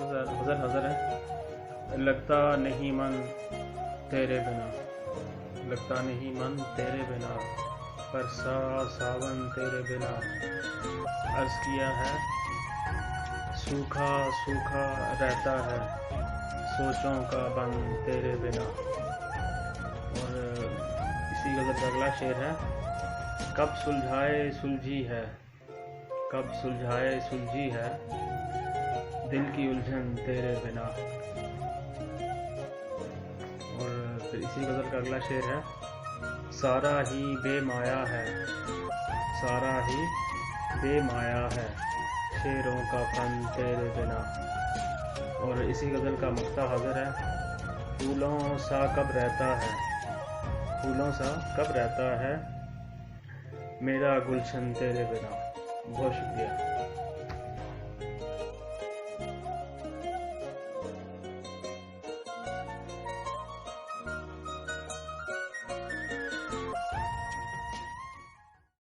हज़र हज़र है। लगता नहीं मन तेरे बिना, लगता नहीं मन तेरे बिना, बरसा सावन तेरे बिना। अर्ज़ किया है सूखा सूखा रहता है सोचों का बन तेरे बिना। और इसी गज़ल का अगला शेर है, कब सुलझाए सुलझी है, कब सुलझाए सुलझी है, दिल की उलझन तेरे बिना। और फिर इसी गज़ल का अगला शेर है, सारा ही बेमाया है, सारा ही बेमाया है, शेरों का फन तेरे बिना। और इसी गज़ल का मक्ता हाज़िर है, फूलों सा कब रहता है, फूलों सा कब रहता है, मेरा गुलशन तेरे बिना। बहुत शुक्रिया।